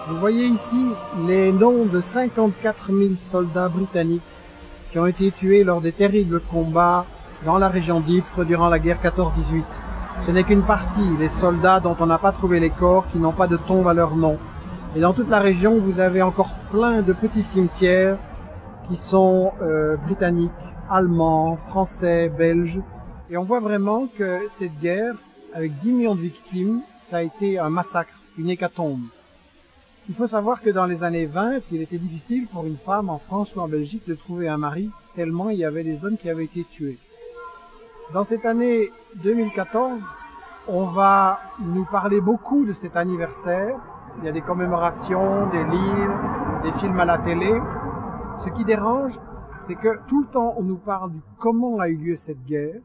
Vous voyez ici les noms de 54 000 soldats britanniques qui ont été tués lors des terribles combats dans la région d'Ypres durant la guerre 14-18. Ce n'est qu'une partie, les soldats dont on n'a pas trouvé les corps, qui n'ont pas de tombe à leur nom. Et dans toute la région, vous avez encore plein de petits cimetières qui sont britanniques, allemands, français, belges. Et on voit vraiment que cette guerre, avec 10 millions de victimes, ça a été un massacre, une hécatombe. Il faut savoir que dans les années 20, il était difficile pour une femme en France ou en Belgique de trouver un mari, tellement il y avait des hommes qui avaient été tués. Dans cette année 2014, on va nous parler beaucoup de cet anniversaire. Il y a des commémorations, des livres, des films à la télé. Ce qui dérange, c'est que tout le temps on nous parle du comment a eu lieu cette guerre,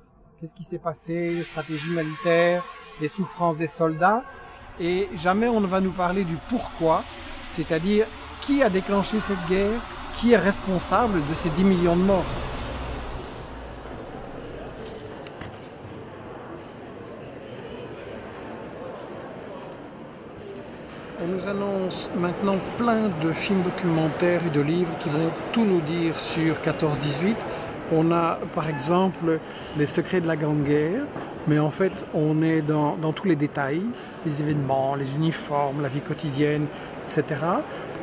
qu'est-ce qui s'est passé, les stratégies militaires, les souffrances des soldats, et jamais on ne va nous parler du pourquoi, c'est-à-dire qui a déclenché cette guerre, qui est responsable de ces 10 millions de morts. On nous annonce maintenant plein de films documentaires et de livres qui vont tout nous dire sur 14-18. On a par exemple les secrets de la Grande Guerre, mais en fait on est dans tous les détails, les événements, les uniformes, la vie quotidienne, etc.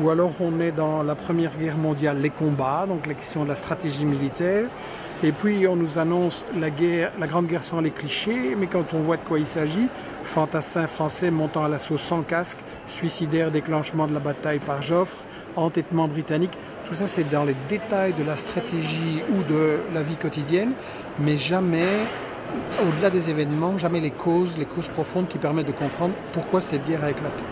Ou alors on est dans la Première Guerre mondiale, les combats, donc la question de la stratégie militaire. Et puis on nous annonce la Grande Guerre sans les clichés, mais quand on voit de quoi il s'agit, fantassins français montant à l'assaut sans casque, suicidaire déclenchement de la bataille par Joffre, entêtement britannique, tout ça c'est dans les détails de la stratégie ou de la vie quotidienne, mais jamais, au-delà des événements, jamais les causes profondes qui permettent de comprendre pourquoi cette guerre a éclaté.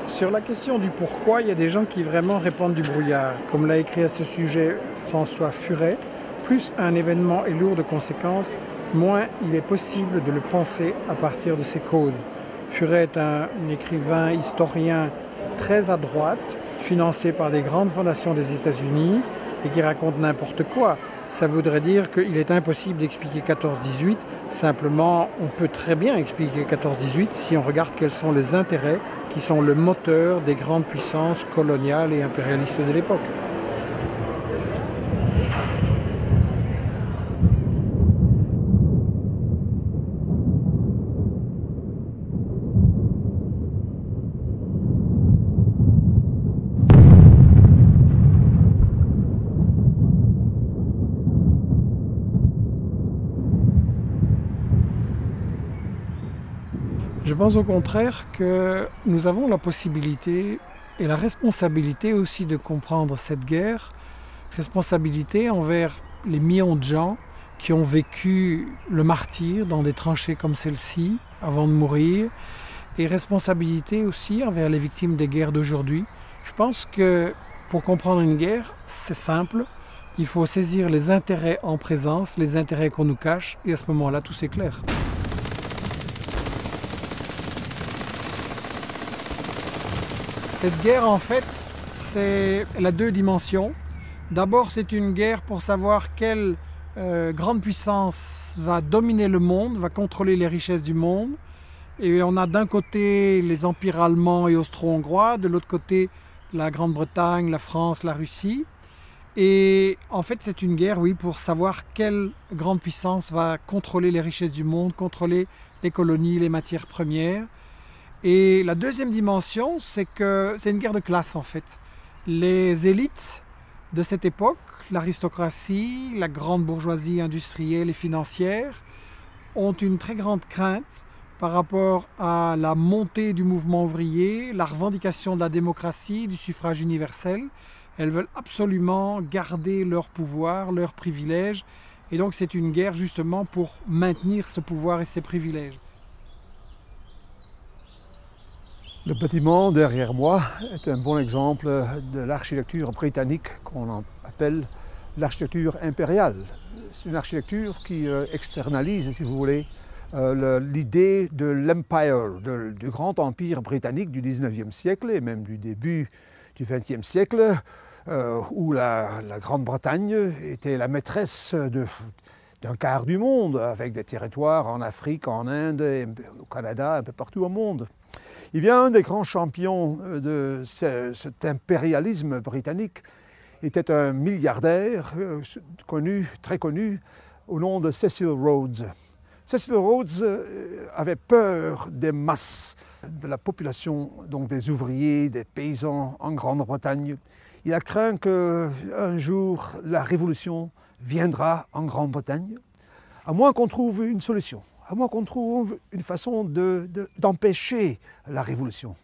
Sur la question du pourquoi, il y a des gens qui vraiment répandent du brouillard. Comme l'a écrit à ce sujet François Furet, plus un événement est lourd de conséquences, moins il est possible de le penser à partir de ses causes. Furet est un écrivain, historien très à droite, financé par des grandes fondations des États-Unis et qui raconte n'importe quoi. Ça voudrait dire qu'il est impossible d'expliquer 14-18. Simplement, on peut très bien expliquer 14-18 si on regarde quels sont les intérêts qui sont le moteur des grandes puissances coloniales et impérialistes de l'époque. Je pense au contraire que nous avons la possibilité et la responsabilité aussi de comprendre cette guerre, responsabilité envers les millions de gens qui ont vécu le martyre dans des tranchées comme celle-ci avant de mourir, et responsabilité aussi envers les victimes des guerres d'aujourd'hui. Je pense que pour comprendre une guerre, c'est simple, il faut saisir les intérêts en présence, les intérêts qu'on nous cache, et à ce moment-là, tout s'éclaire. Cette guerre, en fait, elle a deux dimensions. D'abord, c'est une guerre pour savoir quelle grande puissance va dominer le monde, va contrôler les richesses du monde. Et on a d'un côté les empires allemands et austro-hongrois, de l'autre côté la Grande-Bretagne, la France, la Russie. Et en fait, c'est une guerre, oui, pour savoir quelle grande puissance va contrôler les richesses du monde, contrôler les colonies, les matières premières. Et la deuxième dimension, c'est que c'est une guerre de classe en fait. Les élites de cette époque, l'aristocratie, la grande bourgeoisie industrielle et financière, ont une très grande crainte par rapport à la montée du mouvement ouvrier, la revendication de la démocratie, du suffrage universel. Elles veulent absolument garder leur pouvoir, leurs privilèges. Et donc c'est une guerre justement pour maintenir ce pouvoir et ces privilèges. Le bâtiment derrière moi est un bon exemple de l'architecture britannique qu'on appelle l'architecture impériale. C'est une architecture qui externalise, si vous voulez, l'idée de l'empire, du grand empire britannique du 19e siècle et même du début du 20e siècle, où la Grande-Bretagne était la maîtresse d'un quart du monde, avec des territoires en Afrique, en Inde, et au Canada, un peu partout au monde. Eh bien, un des grands champions de cet impérialisme britannique était un milliardaire très connu, au nom de Cecil Rhodes. Cecil Rhodes avait peur des masses de la population, donc des ouvriers, des paysans en Grande-Bretagne. Il a craint qu'un jour la révolution viendra en Grande-Bretagne, à moins qu'on trouve une solution, à moins qu'on trouve une façon d'empêcher la révolution.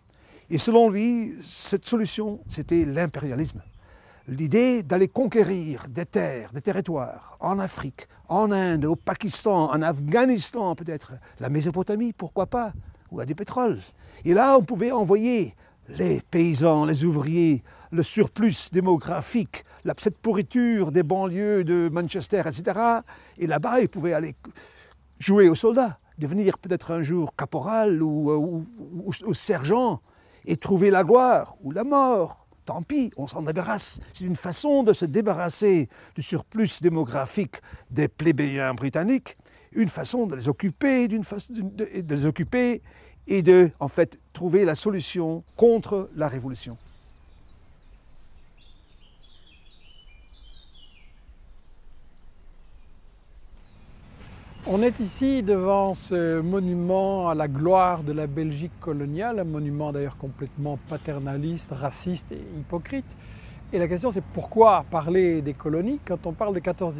Et selon lui, cette solution, c'était l'impérialisme. L'idée d'aller conquérir des terres, des territoires, en Afrique, en Inde, au Pakistan, en Afghanistan peut-être, la Mésopotamie, pourquoi pas, où il y a du pétrole. Et là, on pouvait envoyer les paysans, les ouvriers, le surplus démographique, cette pourriture des banlieues de Manchester, etc. Et là-bas, ils pouvaient aller jouer aux soldats, devenir peut-être un jour caporal ou sergent, et trouver la gloire ou la mort. Tant pis, on s'en débarrasse. C'est une façon de se débarrasser du surplus démographique des plébéiens britanniques, une façon de les occuper, et de, en fait, trouver la solution contre la révolution. On est ici devant ce monument à la gloire de la Belgique coloniale, un monument d'ailleurs complètement paternaliste, raciste et hypocrite. Et la question c'est pourquoi parler des colonies quand on parle de 14-18 ?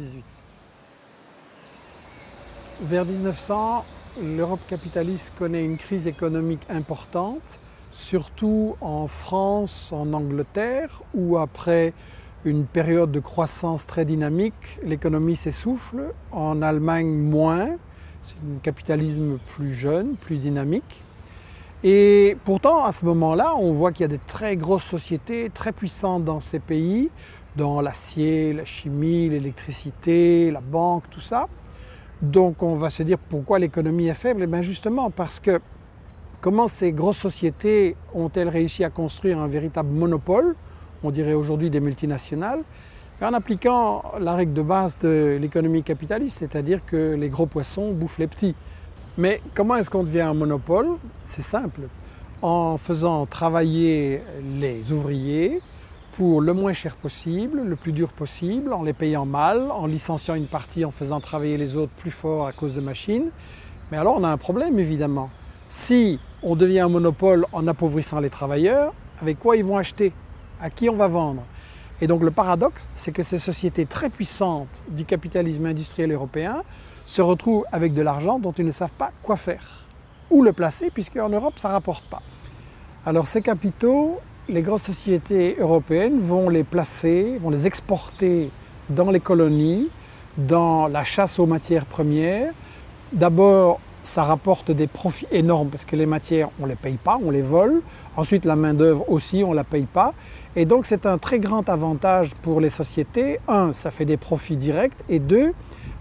Vers 1900, l'Europe capitaliste connaît une crise économique importante, surtout en France, en Angleterre, où après une période de croissance très dynamique, l'économie s'essouffle, en Allemagne moins, c'est un capitalisme plus jeune, plus dynamique. Et pourtant, à ce moment-là, on voit qu'il y a des très grosses sociétés, très puissantes dans ces pays, dans l'acier, la chimie, l'électricité, la banque, tout ça. Donc on va se dire pourquoi l'économie est faible? Et bien justement parce que comment ces grosses sociétés ont-elles réussi à construire un véritable monopole, on dirait aujourd'hui des multinationales, en appliquant la règle de base de l'économie capitaliste, c'est-à-dire que les gros poissons bouffent les petits. Mais comment est-ce qu'on devient un monopole? C'est simple, en faisant travailler les ouvriers pour le moins cher possible, le plus dur possible, en les payant mal, en licenciant une partie, en faisant travailler les autres plus fort à cause de machines. Mais alors on a un problème évidemment. Si on devient un monopole en appauvrissant les travailleurs, avec quoi ils vont acheter? À qui on va vendre? Et donc le paradoxe, c'est que ces sociétés très puissantes du capitalisme industriel européen se retrouvent avec de l'argent dont ils ne savent pas quoi faire, où le placer, puisqu'en Europe ça ne rapporte pas. Alors ces capitaux, les grosses sociétés européennes vont les placer, vont les exporter dans les colonies, dans la chasse aux matières premières. D'abord, ça rapporte des profits énormes parce que les matières, on ne les paye pas, on les vole. Ensuite, la main-d'œuvre aussi, on ne la paye pas. Et donc, c'est un très grand avantage pour les sociétés. Un, ça fait des profits directs. Et deux,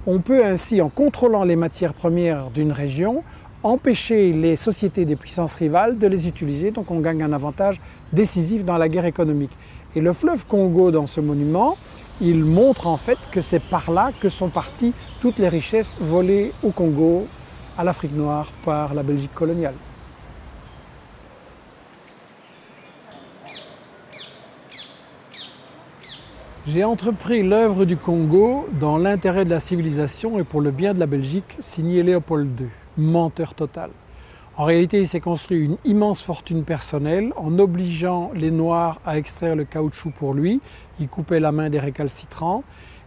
on peut ainsi, en contrôlant les matières premières d'une région, empêcher les sociétés des puissances rivales de les utiliser. Donc, on gagne un avantage décisif dans la guerre économique. Et le fleuve Congo, dans ce monument, il montre en fait que c'est par là que sont parties toutes les richesses volées au Congo, à l'Afrique noire, par la Belgique coloniale. J'ai entrepris l'œuvre du Congo dans l'intérêt de la civilisation et pour le bien de la Belgique, signé Léopold II, menteur total. En réalité, il s'est construit une immense fortune personnelle en obligeant les Noirs à extraire le caoutchouc pour lui. Il coupait la main des récalcitrants.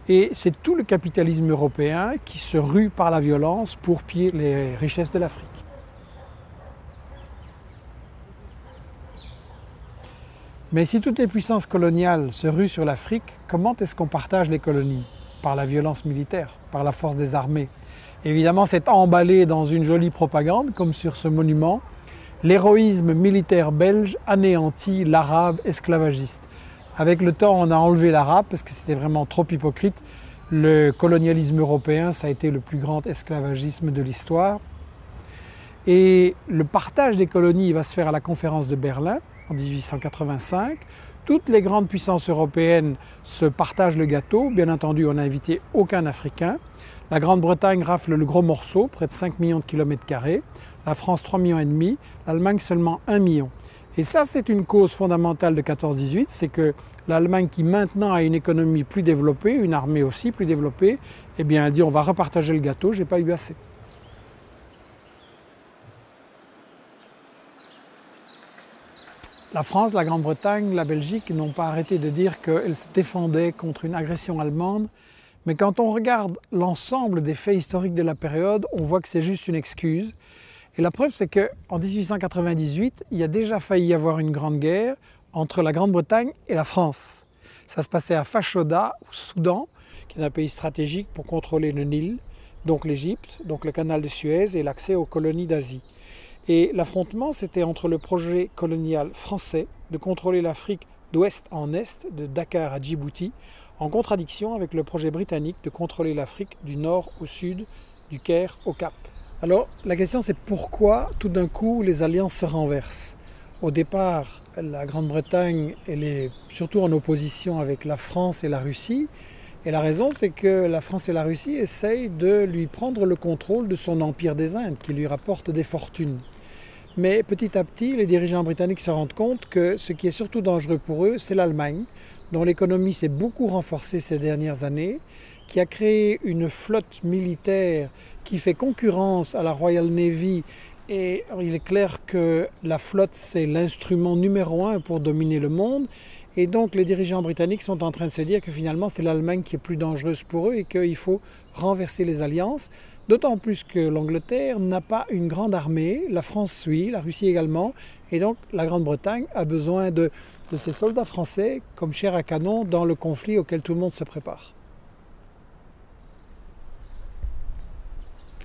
Et c'est tout le capitalisme européen qui se rue par la violence pour piller les richesses de l'Afrique. Mais si toutes les puissances coloniales se ruent sur l'Afrique, comment est-ce qu'on partage les colonies? Par la violence militaire, par la force des armées. Évidemment, c'est emballé dans une jolie propagande, comme sur ce monument. L'héroïsme militaire belge anéantit l'arabe esclavagiste. Avec le temps, on a enlevé l'arabe parce que c'était vraiment trop hypocrite. Le colonialisme européen, ça a été le plus grand esclavagisme de l'histoire. Et le partage des colonies va se faire à la conférence de Berlin en 1885. Toutes les grandes puissances européennes se partagent le gâteau. Bien entendu, on n'a invité aucun Africain. La Grande-Bretagne rafle le gros morceau, près de 5 millions de kilomètres carrés, la France 3,5 millions, l'Allemagne seulement 1 million. Et ça, c'est une cause fondamentale de 14-18, c'est que l'Allemagne, qui maintenant a une économie plus développée, une armée aussi plus développée, eh bien elle dit on va repartager le gâteau, j'ai pas eu assez. La France, la Grande-Bretagne, la Belgique n'ont pas arrêté de dire qu'elles se défendaient contre une agression allemande. Mais quand on regarde l'ensemble des faits historiques de la période, on voit que c'est juste une excuse. Et la preuve, c'est qu'en 1898, il y a déjà failli y avoir une grande guerre entre la Grande-Bretagne et la France. Ça se passait à Fashoda, au Soudan, qui est un pays stratégique pour contrôler le Nil, donc l'Égypte, donc le canal de Suez et l'accès aux colonies d'Asie. Et l'affrontement, c'était entre le projet colonial français de contrôler l'Afrique d'ouest en est, de Dakar à Djibouti, en contradiction avec le projet britannique de contrôler l'Afrique du nord au sud, du Caire au Cap. Alors la question c'est pourquoi tout d'un coup les alliances se renversent. Au départ, la Grande-Bretagne elle est surtout en opposition avec la France et la Russie. Et la raison c'est que la France et la Russie essayent de lui prendre le contrôle de son empire des Indes qui lui rapporte des fortunes. Mais petit à petit, les dirigeants britanniques se rendent compte que ce qui est surtout dangereux pour eux, c'est l'Allemagne, dont l'économie s'est beaucoup renforcée ces dernières années, qui a créé une flotte militaire qui fait concurrence à la Royal Navy. Et il est clair que la flotte, c'est l'instrument numéro 1 pour dominer le monde. Et donc les dirigeants britanniques sont en train de se dire que finalement c'est l'Allemagne qui est plus dangereuse pour eux et qu'il faut renverser les alliances. D'autant plus que l'Angleterre n'a pas une grande armée, la France suit, la Russie également, et donc la Grande-Bretagne a besoin de ces soldats français comme chair à canon dans le conflit auquel tout le monde se prépare.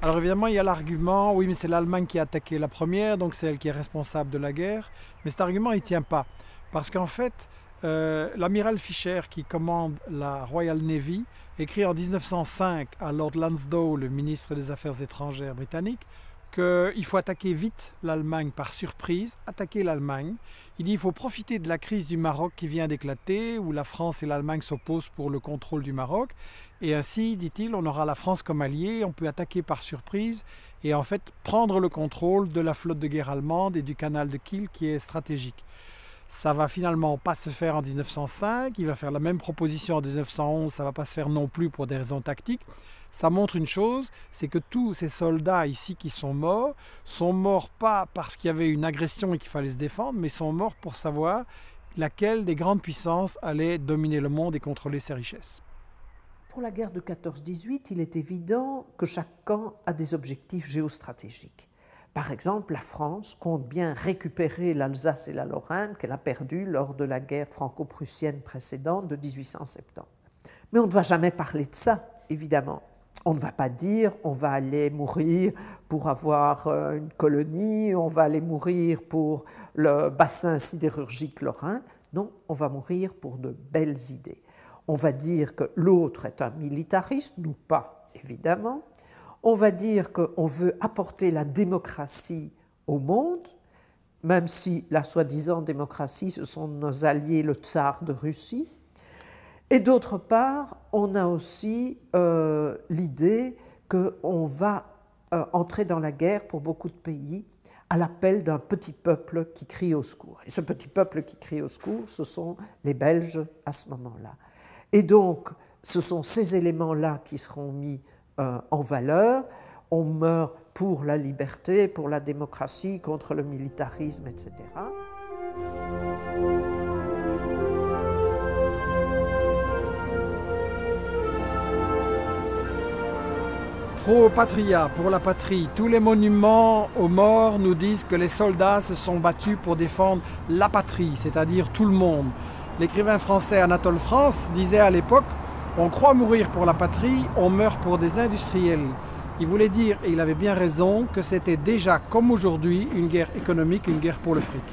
Alors évidemment il y a l'argument, oui mais c'est l'Allemagne qui a attaqué la première, donc c'est elle qui est responsable de la guerre, mais cet argument il ne tient pas, parce qu'en fait l'amiral Fisher qui commande la Royal Navy écrit en 1905 à Lord Lansdowne, le ministre des Affaires étrangères britannique, qu'il faut attaquer vite l'Allemagne par surprise, attaquer l'Allemagne. Il dit qu'il faut profiter de la crise du Maroc qui vient d'éclater, où la France et l'Allemagne s'opposent pour le contrôle du Maroc. Et ainsi, dit-il, on aura la France comme alliée, on peut attaquer par surprise et en fait prendre le contrôle de la flotte de guerre allemande et du canal de Kiel qui est stratégique. Ça va finalement pas se faire en 1905, il va faire la même proposition en 1911, ça va pas se faire non plus pour des raisons tactiques. Ça montre une chose, c'est que tous ces soldats ici qui sont morts pas parce qu'il y avait une agression et qu'il fallait se défendre, mais sont morts pour savoir laquelle des grandes puissances allait dominer le monde et contrôler ses richesses. Pour la guerre de 14-18, il est évident que chaque camp a des objectifs géostratégiques. Par exemple, la France compte bien récupérer l'Alsace et la Lorraine qu'elle a perdues lors de la guerre franco-prussienne précédente de 1870. Mais on ne va jamais parler de ça, évidemment. On ne va pas dire on va aller mourir pour avoir une colonie, on va aller mourir pour le bassin sidérurgique lorrain. Non, on va mourir pour de belles idées. On va dire que l'autre est un militariste, nous pas, évidemment. On va dire qu'on veut apporter la démocratie au monde, même si la soi-disant démocratie, ce sont nos alliés, le tsar de Russie. Et d'autre part, on a aussi l'idée qu'on va entrer dans la guerre pour beaucoup de pays à l'appel d'un petit peuple qui crie au secours. Et ce petit peuple qui crie au secours, ce sont les Belges à ce moment-là. Et donc, ce sont ces éléments-là qui seront mis en valeur. On meurt pour la liberté, pour la démocratie, contre le militarisme, etc. Pro patria, pour la patrie, tous les monuments aux morts nous disent que les soldats se sont battus pour défendre la patrie, c'est-à-dire tout le monde. L'écrivain français Anatole France disait à l'époque « On croit mourir pour la patrie, on meurt pour des industriels ». Il voulait dire, et il avait bien raison, que c'était déjà, comme aujourd'hui, une guerre économique, une guerre pour le fric.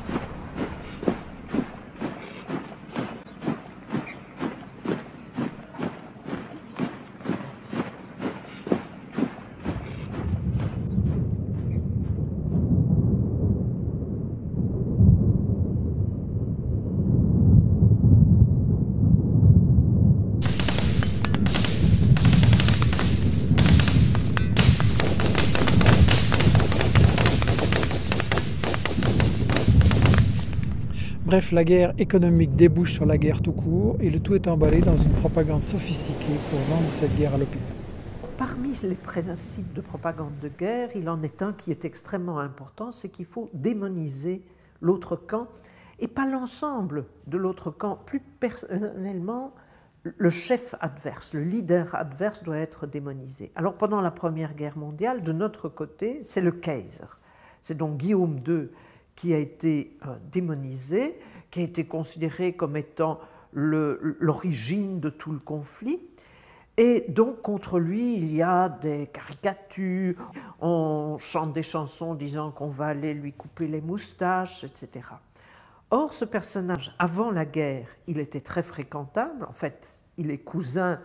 Bref, la guerre économique débouche sur la guerre tout court et le tout est emballé dans une propagande sophistiquée pour vendre cette guerre à l'opinion. Parmi les principes de propagande de guerre, il en est un qui est extrêmement important, c'est qu'il faut démoniser l'autre camp, et pas l'ensemble de l'autre camp. Plus personnellement, le chef adverse, le leader adverse doit être démonisé. Alors pendant la Première Guerre mondiale, de notre côté, c'est le Kaiser. C'est donc Guillaume II qui a été démonisé, qui a été considéré comme étant l'origine de tout le conflit. Et donc, contre lui, il y a des caricatures, on chante des chansons disant qu'on va aller lui couper les moustaches, etc. Or, ce personnage, avant la guerre, il était très fréquentable. En fait, il est cousin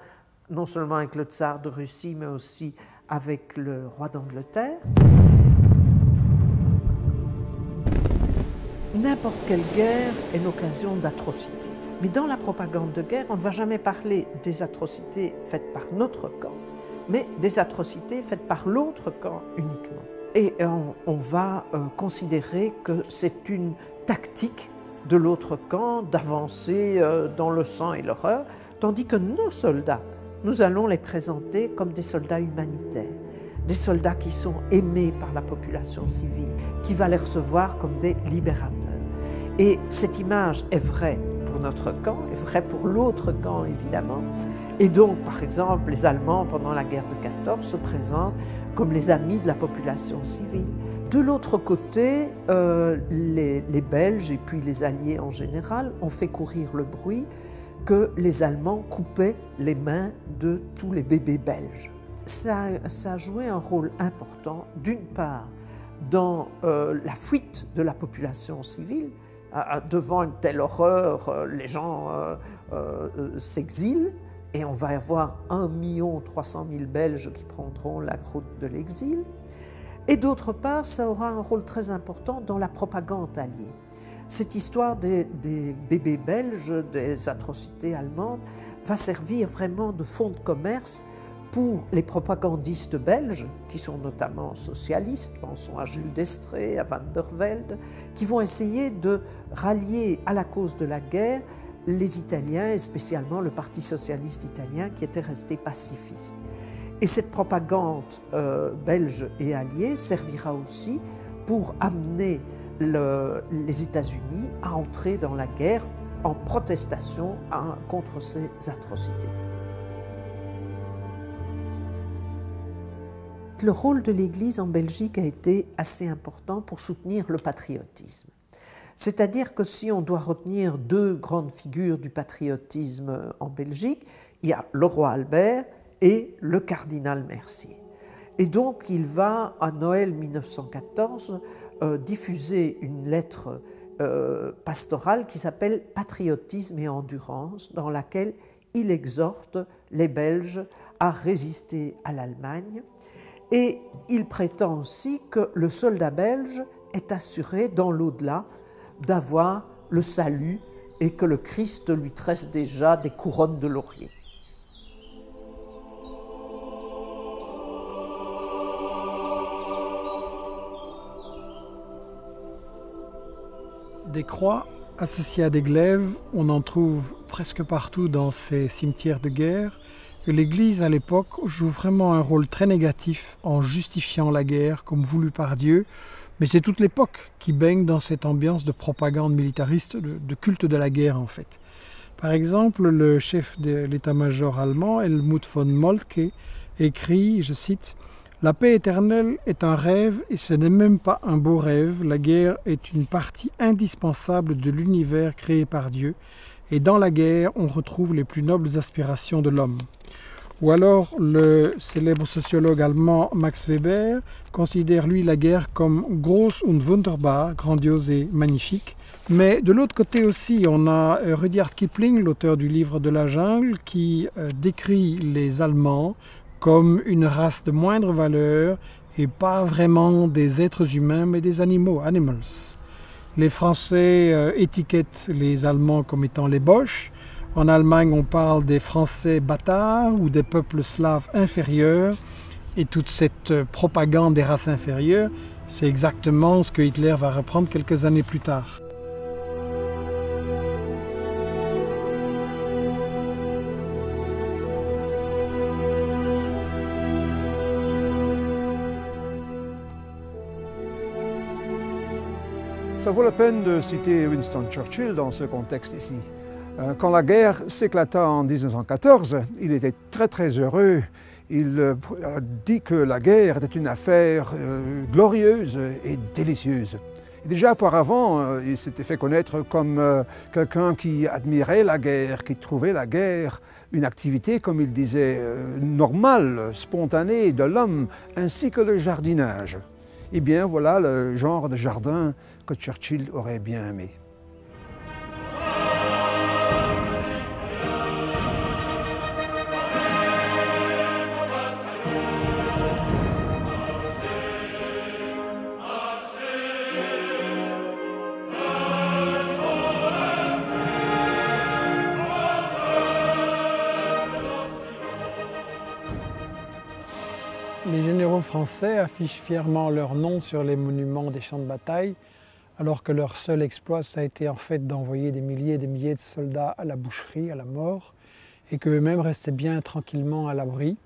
non seulement avec le tsar de Russie, mais aussi avec le roi d'Angleterre. N'importe quelle guerre est l'occasion d'atrocités. Mais dans la propagande de guerre, on ne va jamais parler des atrocités faites par notre camp, mais des atrocités faites par l'autre camp uniquement. Et on va considérer que c'est une tactique de l'autre camp d'avancer dans le sang et l'horreur, tandis que nos soldats, nous allons les présenter comme des soldats humanitaires, des soldats qui sont aimés par la population civile, qui va les recevoir comme des libérateurs. Et cette image est vraie pour notre camp, est vraie pour l'autre camp évidemment. Et donc, par exemple, les Allemands pendant la guerre de 14 se présentent comme les amis de la population civile. De l'autre côté, les Belges et puis les Alliés en général ont fait courir le bruit que les Allemands coupaient les mains de tous les bébés belges. Ça a joué un rôle important, d'une part, dans la fuite de la population civile. Devant une telle horreur, les gens s'exilent et on va avoir 1 300 000 Belges qui prendront la route de l'exil. Et d'autre part, ça aura un rôle très important dans la propagande alliée. Cette histoire des bébés belges, des atrocités allemandes, va servir vraiment de fonds de commerce pour les propagandistes belges, qui sont notamment socialistes, pensons à Jules Destrée, à Van der Velde, qui vont essayer de rallier à la cause de la guerre les Italiens, et spécialement le Parti socialiste italien, qui était resté pacifiste. Et cette propagande belge et alliée servira aussi pour amener les États-Unis à entrer dans la guerre en protestation contre ces atrocités. Le rôle de l'Église en Belgique a été assez important pour soutenir le patriotisme. C'est-à-dire que si on doit retenir 2 grandes figures du patriotisme en Belgique, il y a le roi Albert et le cardinal Mercier. Et donc il va, à Noël 1914, diffuser une lettre pastorale qui s'appelle « Patriotisme et endurance », dans laquelle il exhorte les Belges à résister à l'Allemagne. Et il prétend aussi que le soldat belge est assuré dans l'au-delà d'avoir le salut et que le Christ lui tresse déjà des couronnes de laurier. Des croix associées à des glaives, on en trouve presque partout dans ces cimetières de guerre. Et l'Église, à l'époque, joue vraiment un rôle très négatif en justifiant la guerre comme voulu par Dieu. Mais c'est toute l'époque qui baigne dans cette ambiance de propagande militariste, de culte de la guerre en fait. Par exemple, le chef de l'état-major allemand, Helmut von Moltke, écrit, je cite, « La paix éternelle est un rêve et ce n'est même pas un beau rêve. La guerre est une partie indispensable de l'univers créé par Dieu. Et dans la guerre, on retrouve les plus nobles aspirations de l'homme. » Ou alors, le célèbre sociologue allemand Max Weber considère, lui, la guerre comme « groß und wunderbar », grandiose et magnifique. Mais de l'autre côté aussi, on a Rudyard Kipling, l'auteur du livre de la jungle, qui décrit les Allemands comme une race de moindre valeur et pas vraiment des êtres humains, mais des animaux, animals. Les Français étiquettent les Allemands comme étant les Boches. En Allemagne, on parle des Français bâtards ou des peuples slaves inférieurs. Et toute cette propagande des races inférieures, c'est exactement ce que Hitler va reprendre quelques années plus tard. Ça vaut la peine de citer Winston Churchill dans ce contexte ici. Quand la guerre s'éclata en 1914, il était très heureux. Il a dit que la guerre était une affaire glorieuse et délicieuse. Et déjà auparavant, il s'était fait connaître comme quelqu'un qui admirait la guerre, qui trouvait la guerre une activité, comme il disait, normale, spontanée de l'homme, ainsi que le jardinage. Eh bien, voilà le genre de jardin que Churchill aurait bien aimé. Les généraux français affichent fièrement leur nom sur les monuments des champs de bataille, alors que leur seul exploit, ça a été en fait d'envoyer des milliers et des milliers de soldats à la boucherie, à la mort, et qu'eux-mêmes restaient bien tranquillement à l'abri.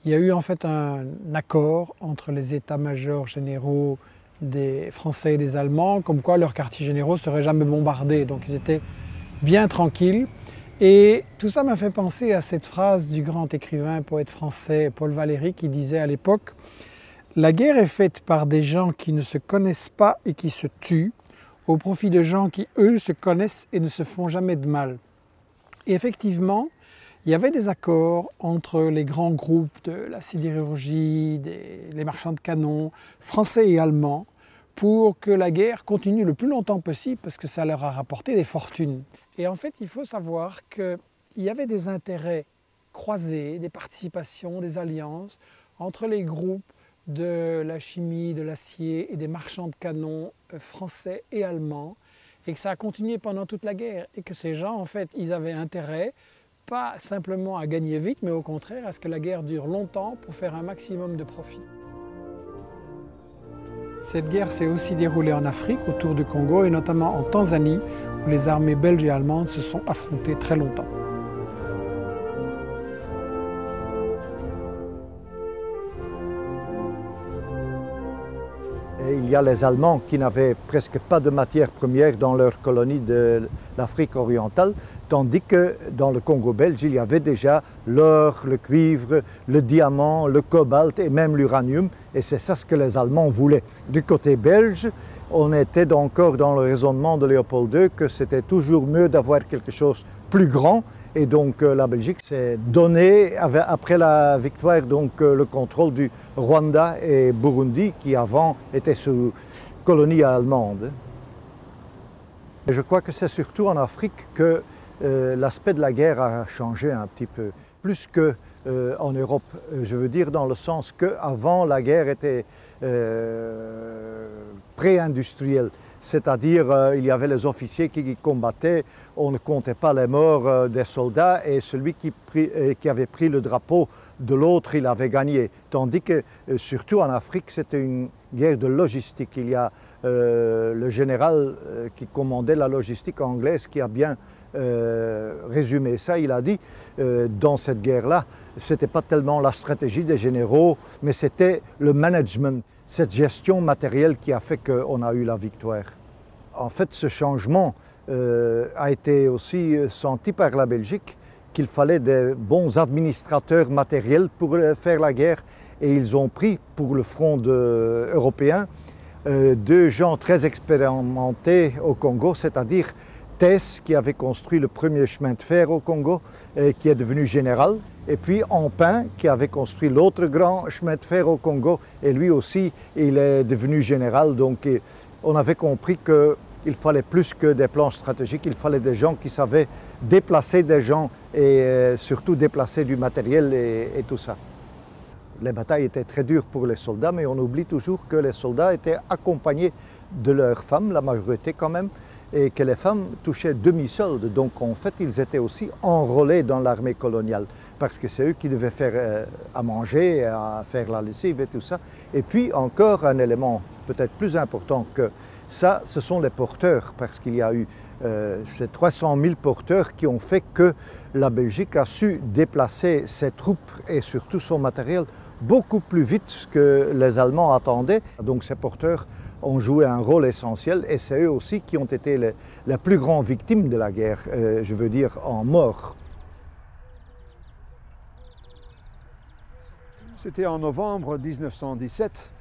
Il y a eu en fait un accord entre les états-majors généraux des Français et des Allemands, comme quoi leurs quartiers généraux ne seraient jamais bombardés, donc ils étaient bien tranquilles. Et tout ça m'a fait penser à cette phrase du grand écrivain, poète français Paul Valéry qui disait à l'époque « La guerre est faite par des gens qui ne se connaissent pas et qui se tuent, au profit de gens qui, eux, se connaissent et ne se font jamais de mal. » Et effectivement, il y avait des accords entre les grands groupes de la sidérurgie, les marchands de canons, français et allemands, pour que la guerre continue le plus longtemps possible parce que ça leur a rapporté des fortunes. Et en fait, il faut savoir qu'il y avait des intérêts croisés, des participations, des alliances entre les groupes de la chimie, de l'acier et des marchands de canons français et allemands, et que ça a continué pendant toute la guerre, et que ces gens, en fait, ils avaient intérêt, pas simplement à gagner vite, mais au contraire à ce que la guerre dure longtemps pour faire un maximum de profit. Cette guerre s'est aussi déroulée en Afrique, autour du Congo, et notamment en Tanzanie, où les armées belges et allemandes se sont affrontées très longtemps. Et il y a les Allemands qui n'avaient presque pas de matières premières dans leur colonie de l'Afrique orientale, tandis que dans le Congo belge, il y avait déjà l'or, le cuivre, le diamant, le cobalt et même l'uranium, et c'est ça ce que les Allemands voulaient. Du côté belge, on était encore dans le raisonnement de Léopold II que c'était toujours mieux d'avoir quelque chose de plus grand, et donc la Belgique s'est donnée, après la victoire, donc le contrôle du Rwanda et Burundi, qui avant étaient sous colonie allemande. Et je crois que c'est surtout en Afrique que l'aspect de la guerre a changé un petit peu, plus qu'en Europe. Je veux dire dans le sens qu'avant la guerre était pré-industrielle. C'est-à-dire il y avait les officiers qui combattaient, on ne comptait pas les morts des soldats et celui qui avait pris le drapeau de l'autre, il avait gagné. Tandis que surtout en Afrique, c'était une guerre de logistique. Il y a le général qui commandait la logistique anglaise qui a bien résumé ça. Il a dit dans cette guerre-là, ce n'était pas tellement la stratégie des généraux, mais c'était le management, cette gestion matérielle qui a fait qu'on a eu la victoire. En fait, ce changement a été aussi senti par la Belgique, qu'il fallait des bons administrateurs matériels pour faire la guerre, et ils ont pris pour le front européen deux gens très expérimentés au Congo, c'est-à-dire Tess, qui avait construit le premier chemin de fer au Congo, qui est devenu général, et puis Ampin, qui avait construit l'autre grand chemin de fer au Congo, et lui aussi, il est devenu général. Donc on avait compris qu'il fallait plus que des plans stratégiques, il fallait des gens qui savaient déplacer des gens et surtout déplacer du matériel et tout ça. Les batailles étaient très dures pour les soldats, mais on oublie toujours que les soldats étaient accompagnés de leurs femmes, la majorité quand même, et que les femmes touchaient demi-solde. Donc en fait, ils étaient aussi enrôlés dans l'armée coloniale, parce que c'est eux qui devaient faire à manger, à faire la lessive et tout ça. Et puis encore un élément peut-être plus important que ça, ce sont les porteurs, parce qu'il y a eu ces 300 000 porteurs qui ont fait que la Belgique a su déplacer ses troupes et surtout son matériel beaucoup plus vite que les Allemands attendaient. Donc ces porteurs ont joué un rôle essentiel et c'est eux aussi qui ont été les plus grandes victimes de la guerre, je veux dire en mort. C'était en novembre 1917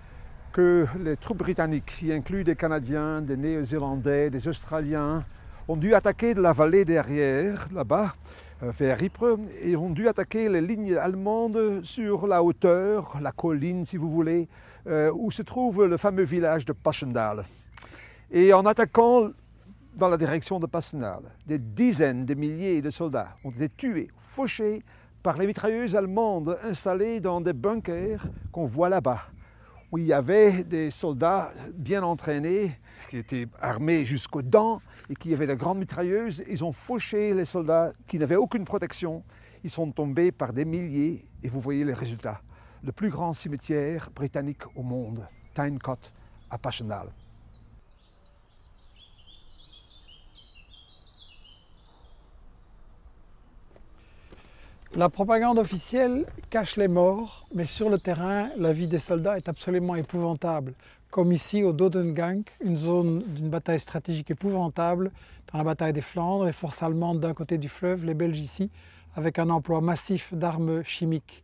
que les troupes britanniques, qui incluent des Canadiens, des Néo-Zélandais, des Australiens, ont dû attaquer de la vallée derrière, là-bas, vers Ypres, et ont dû attaquer les lignes allemandes sur la hauteur, la colline si vous voulez, où se trouve le fameux village de Passchendaele. Et en attaquant dans la direction de Passchendaele, des dizaines de milliers de soldats ont été tués, fauchés par les mitrailleuses allemandes installées dans des bunkers qu'on voit là-bas, où il y avait des soldats bien entraînés, qui étaient armés jusqu'aux dents et qui avaient de grandes mitrailleuses. Ils ont fauché les soldats qui n'avaient aucune protection. Ils sont tombés par des milliers et vous voyez les résultats. Le plus grand cimetière britannique au monde, Tyne-Cot, à Passchendaele. La propagande officielle cache les morts, mais sur le terrain, la vie des soldats est absolument épouvantable. Comme ici au Dodengang, une zone d'une bataille stratégique épouvantable, dans la bataille des Flandres, les forces allemandes d'un côté du fleuve, les Belges ici, avec un emploi massif d'armes chimiques.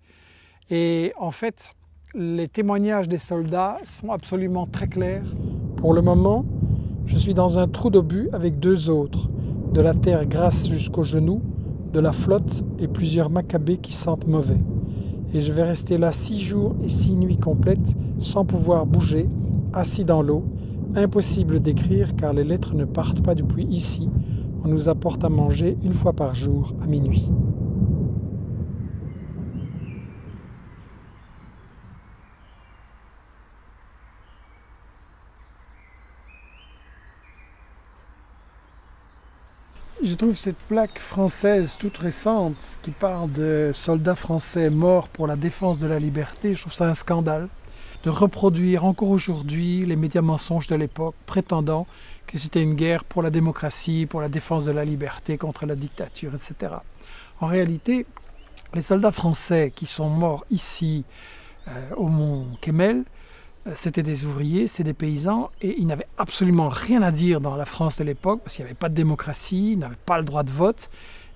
Et en fait, les témoignages des soldats sont absolument très clairs. Pour le moment, je suis dans un trou d'obus avec deux autres, de la terre grasse jusqu'aux genoux, de la flotte et plusieurs macabées qui sentent mauvais. Et je vais rester là 6 jours et 6 nuits complètes sans pouvoir bouger, assis dans l'eau. Impossible d'écrire car les lettres ne partent pas depuis ici. On nous apporte à manger 1 fois par jour à minuit. Je trouve cette plaque française toute récente qui parle de soldats français morts pour la défense de la liberté, je trouve ça un scandale de reproduire encore aujourd'hui les médias mensonges de l'époque prétendant que c'était une guerre pour la démocratie, pour la défense de la liberté contre la dictature, etc. En réalité, les soldats français qui sont morts ici au mont Kemmel, c'était des ouvriers, c'était des paysans et ils n'avaient absolument rien à dire dans la France de l'époque parce qu'il n'y avait pas de démocratie, ils n'avaient pas le droit de vote.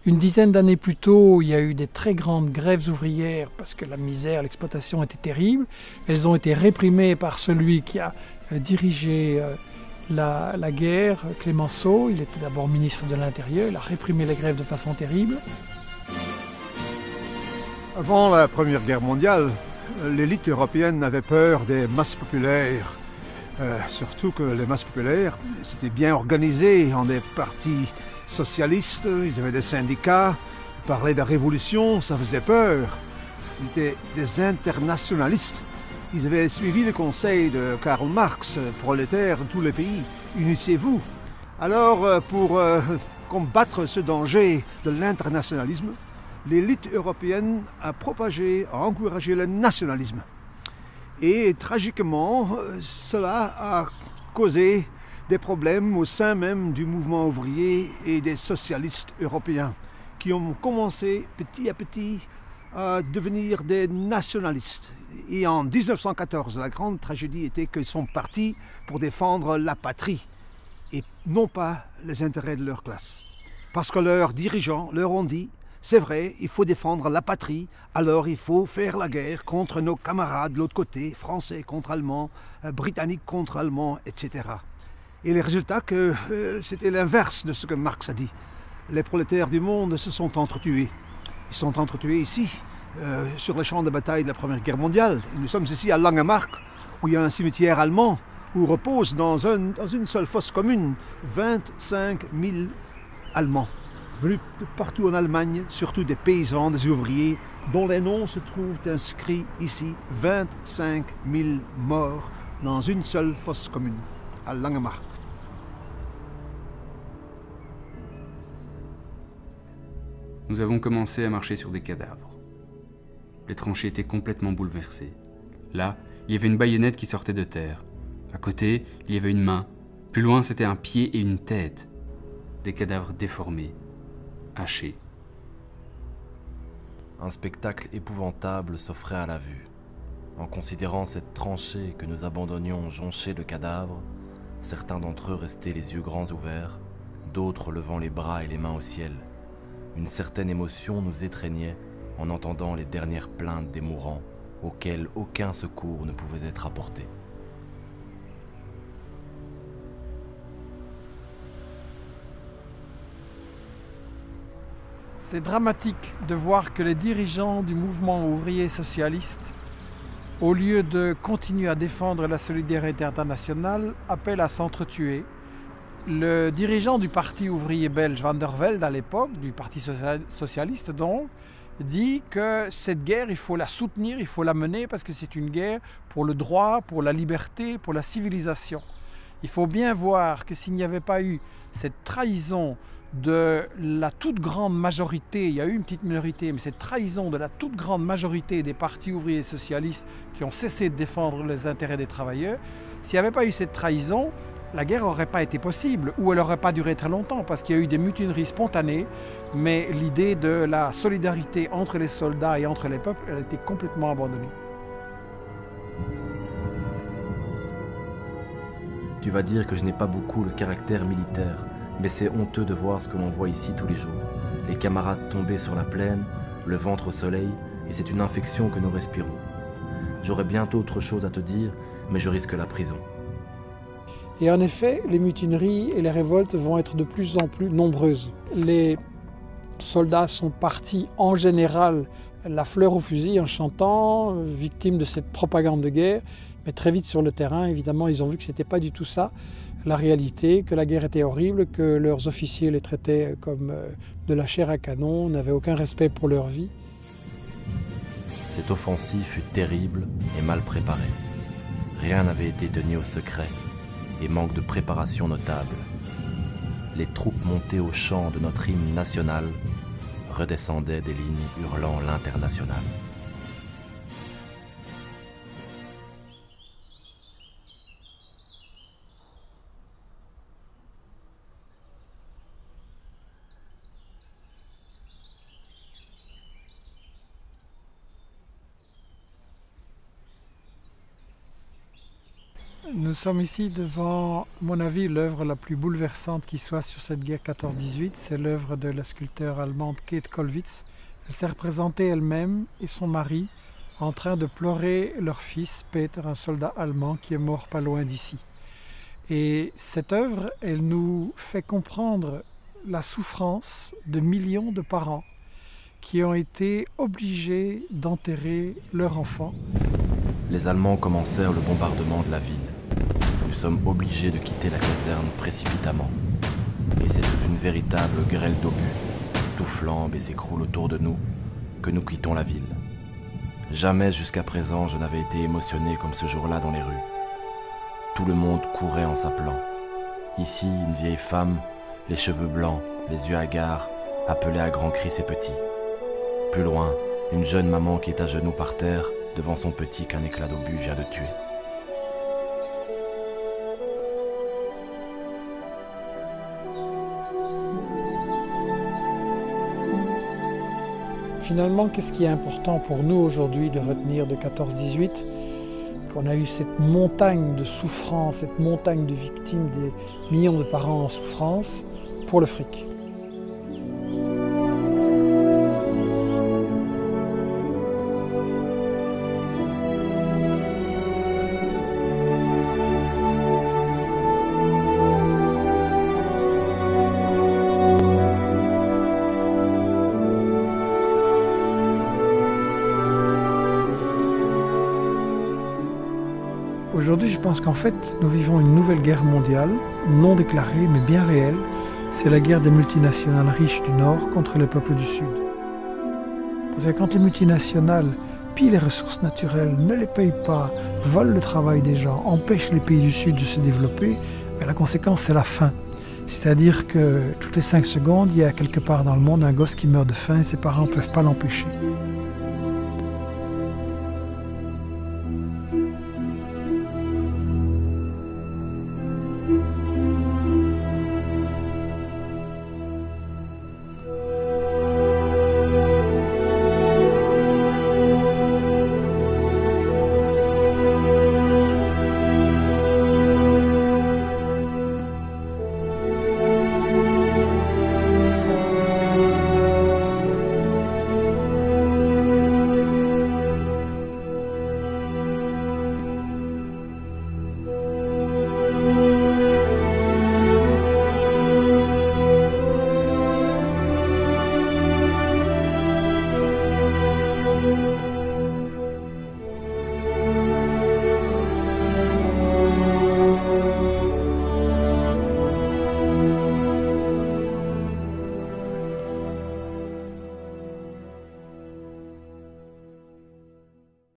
Une dizaine d'années plus tôt, il y a eu des très grandes grèves ouvrières parce que la misère, l'exploitation était terrible. Elles ont été réprimées par celui qui a dirigé la guerre, Clémenceau. Il était d'abord ministre de l'Intérieur, il a réprimé les grèves de façon terrible. Avant la Première Guerre mondiale, l'élite européenne avait peur des masses populaires. Surtout que les masses populaires, c'était bien organisé en des partis socialistes, ils avaient des syndicats, parler de révolution, ça faisait peur. Ils étaient des internationalistes. Ils avaient suivi le conseil de Karl Marx, prolétaires de tous les pays, unissez-vous. Alors, pour combattre ce danger de l'internationalisme, l'élite européenne a propagé, a encouragé le nationalisme. Et tragiquement, cela a causé des problèmes au sein même du mouvement ouvrier et des socialistes européens qui ont commencé petit à petit à devenir des nationalistes. Et en 1914, la grande tragédie était qu'ils sont partis pour défendre la patrie et non pas les intérêts de leur classe. Parce que leurs dirigeants leur ont dit: c'est vrai, il faut défendre la patrie, alors il faut faire la guerre contre nos camarades de l'autre côté, français contre allemands, britanniques contre allemands, etc. Et les résultats, c'était l'inverse de ce que Marx a dit. Les prolétaires du monde se sont entretués. Ils sont entretués ici, sur le champ de bataille de la Première Guerre mondiale. Et nous sommes ici à Langemark, où il y a un cimetière allemand, où reposent dans une seule fosse commune 25 000 Allemands, venus de partout en Allemagne, surtout des paysans, des ouvriers, dont les noms se trouvent inscrits ici, 25 000 morts dans une seule fosse commune, à Langemark. Nous avons commencé à marcher sur des cadavres. Les tranchées étaient complètement bouleversées. Là, il y avait une baïonnette qui sortait de terre. À côté, il y avait une main. Plus loin, c'était un pied et une tête. Des cadavres déformés, hachés. Un spectacle épouvantable s'offrait à la vue. En considérant cette tranchée que nous abandonnions jonchée de cadavres, certains d'entre eux restaient les yeux grands ouverts, d'autres levant les bras et les mains au ciel. Une certaine émotion nous étreignait en entendant les dernières plaintes des mourants, auxquels aucun secours ne pouvait être apporté. C'est dramatique de voir que les dirigeants du mouvement ouvrier socialiste, au lieu de continuer à défendre la solidarité internationale, appellent à s'entretuer. Le dirigeant du parti ouvrier belge Van der Velde à l'époque, du parti socialiste donc, dit que cette guerre, il faut la soutenir, il faut la mener parce que c'est une guerre pour le droit, pour la liberté, pour la civilisation. Il faut bien voir que s'il n'y avait pas eu cette trahison de la toute grande majorité, il y a eu une petite minorité, mais cette trahison de la toute grande majorité des partis ouvriers socialistes qui ont cessé de défendre les intérêts des travailleurs, s'il n'y avait pas eu cette trahison, la guerre n'aurait pas été possible, ou elle n'aurait pas duré très longtemps, parce qu'il y a eu des mutineries spontanées, mais l'idée de la solidarité entre les soldats et entre les peuples, elle a été complètement abandonnée. Tu vas dire que je n'ai pas beaucoup le caractère militaire, mais c'est honteux de voir ce que l'on voit ici tous les jours. Les camarades tombés sur la plaine, le ventre au soleil, et c'est une infection que nous respirons. J'aurais bientôt autre chose à te dire, mais je risque la prison. Et en effet, les mutineries et les révoltes vont être de plus en plus nombreuses. Les soldats sont partis en général la fleur au fusil en chantant, victimes de cette propagande de guerre, mais très vite sur le terrain, évidemment, ils ont vu que ce n'était pas du tout ça, la réalité, que la guerre était horrible, que leurs officiers les traitaient comme de la chair à canon, n'avaient aucun respect pour leur vie. Cette offensive fut terrible et mal préparée. Rien n'avait été tenu au secret et manque de préparation notable. Les troupes montées au chant de notre hymne national redescendaient des lignes hurlant l'Internationale. Nous sommes ici devant, à mon avis, l'œuvre la plus bouleversante qui soit sur cette guerre 14-18. C'est l'œuvre de la sculpteure allemande Käthe Kollwitz. Elle s'est représentée elle-même et son mari en train de pleurer leur fils, Peter, un soldat allemand qui est mort pas loin d'ici. Et cette œuvre, elle nous fait comprendre la souffrance de millions de parents qui ont été obligés d'enterrer leur enfant. Les Allemands commencèrent le bombardement de la ville. Nous sommes obligés de quitter la caserne précipitamment. Et c'est sous une véritable grêle d'obus, tout flambe et s'écroule autour de nous, que nous quittons la ville. Jamais jusqu'à présent je n'avais été émotionné comme ce jour-là dans les rues. Tout le monde courait en s'appelant. Ici, une vieille femme, les cheveux blancs, les yeux hagards, appelait à grands cris ses petits. Plus loin, une jeune maman qui est à genoux par terre, devant son petit qu'un éclat d'obus vient de tuer. Finalement, qu'est-ce qui est important pour nous aujourd'hui de retenir de 14-18 ? Qu'on a eu cette montagne de souffrance, cette montagne de victimes, des millions de parents en souffrance, pour le fric. Aujourd'hui, je pense qu'en fait, nous vivons une nouvelle guerre mondiale, non déclarée, mais bien réelle. C'est la guerre des multinationales riches du Nord contre les peuples du Sud. Parce que quand les multinationales pillent les ressources naturelles, ne les payent pas, volent le travail des gens, empêchent les pays du Sud de se développer, mais la conséquence, c'est la faim. C'est-à-dire que toutes les 5 secondes, il y a quelque part dans le monde un gosse qui meurt de faim et ses parents ne peuvent pas l'empêcher.